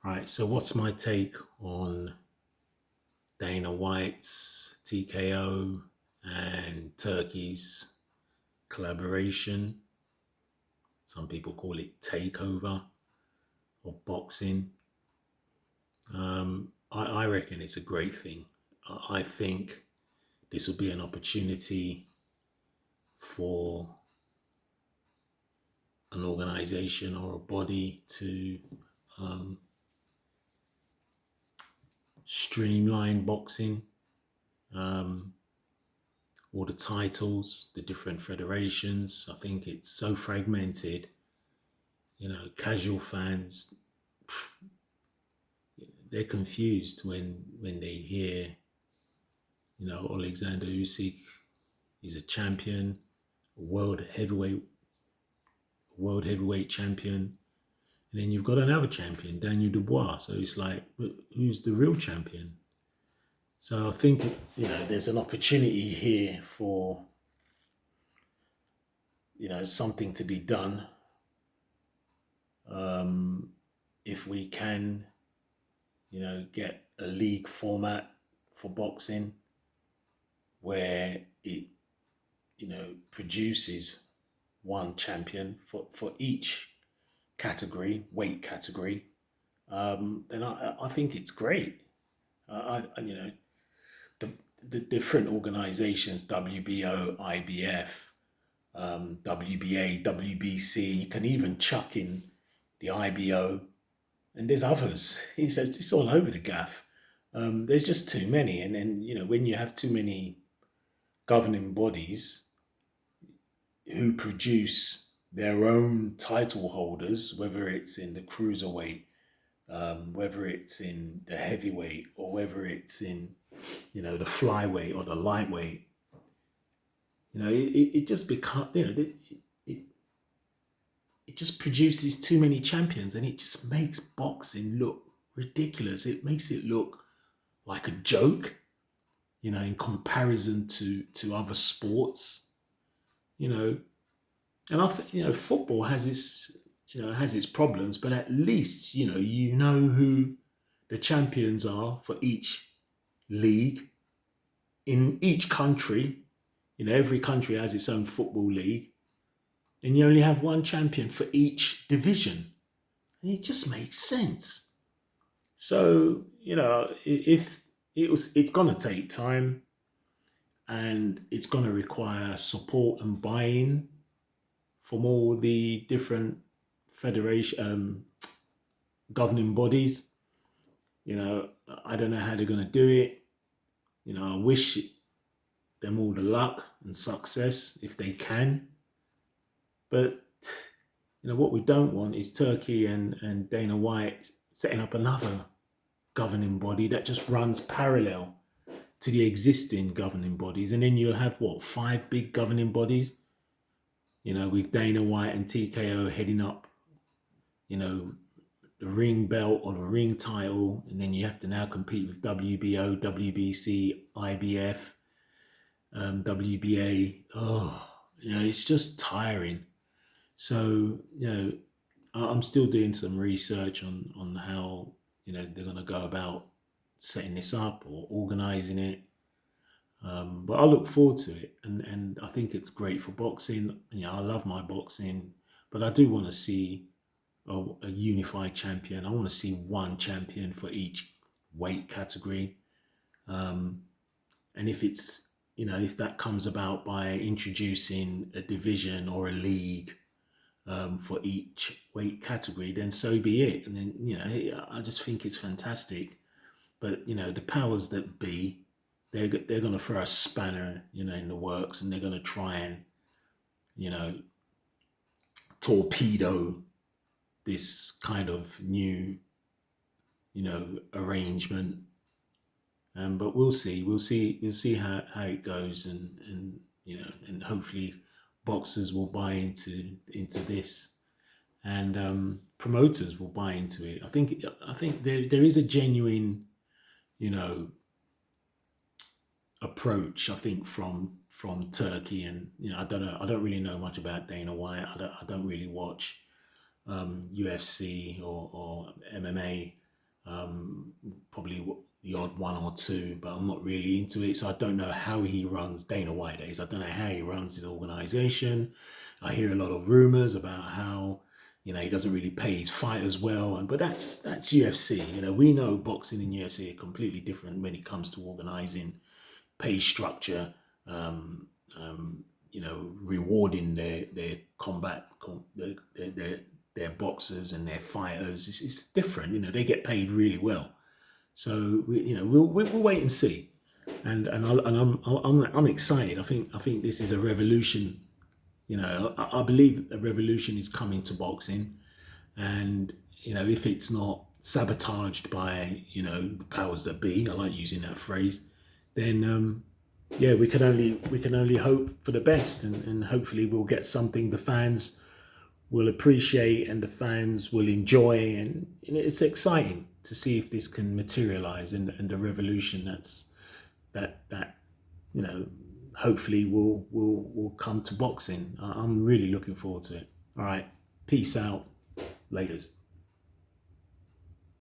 Right, so what's my take on Dana White's TKO and Turkey's collaboration? Some people call it takeover of boxing. I reckon it's a great thing. I think this will be an opportunity for an organization or a body to streamline boxing, all the titles, the different federations. I think it's so fragmented. Casual fans, they're confused when they hear, Alexander Usyk is a champion, a world heavyweight champion, and then you've got another champion, Daniel Dubois. So it's like, who's the real champion? So I think there's an opportunity here for something to be done. If we can, get a league format for boxing where it, produces one champion for each weight category, then I think it's great. The different organizations, WBO, IBF, WBA, WBC, you can even chuck in the IBO, and there's others. It's all over the gaff. There's just too many, and then when you have too many governing bodies who produce their own title holders, whether it's in the cruiserweight, whether it's in the heavyweight, or whether it's in the flyweight or the lightweight, it just becomes it just produces too many champions, and it just makes boxing look ridiculous. It makes it look like a joke, in comparison to other sports, and I think football has its problems, but at least you know who the champions are for each league in each country. Every country has its own football league, and you only have one champion for each division, and it just makes sense. So if it's gonna take time, and it's gonna require support and buy-in from all the different federation governing bodies. I don't know how they're gonna do it. I wish them all the luck and success if they can. But what we don't want is Turkey and Dana White setting up another governing body that just runs parallel to the existing governing bodies, and then you'll have 5 big governing bodies. With Dana White and TKO heading up, the ring belt or the ring title, and then you have to now compete with WBO, WBC, IBF, WBA. It's just tiring. So I'm still doing some research on how they're going to go about setting this up or organizing it. But I look forward to it, and I think it's great for boxing. I love my boxing, but I do want to see a unified champion. I want to see one champion for each weight category. And if that comes about by introducing a division or a league for each weight category, then so be it. And then I just think it's fantastic. But the powers that be, they're going to throw a spanner in the works, and they're going to try and torpedo this kind of new arrangement. But we'll see how it goes, and hopefully boxers will buy into this, and promoters will buy into it. I think there is a genuine approach, I think, from Turkey, and I don't know. I don't really know much about Dana White. I don't really watch UFC or MMA, Probably the odd one or two, but I'm not really into it. So I don't know how he runs Dana White days. I don't know how he runs his organization. I hear a lot of rumors about how, he doesn't really pay his fighters well, but that's UFC. We know boxing and UFC are completely different when it comes to organizing, pay structure, rewarding their combat, their boxers and their fighters. It's different. They get paid really well. So we'll wait and see. I'm excited. I think this is a revolution. I believe a revolution is coming to boxing, and if it's not sabotaged by the powers that be, I like using that phrase, then yeah, we can only hope for the best, and hopefully we'll get something the fans will appreciate and the fans will enjoy, and it's exciting to see if this can materialize, and the revolution that hopefully will come to boxing. I'm really looking forward to it. All right, peace out, laters.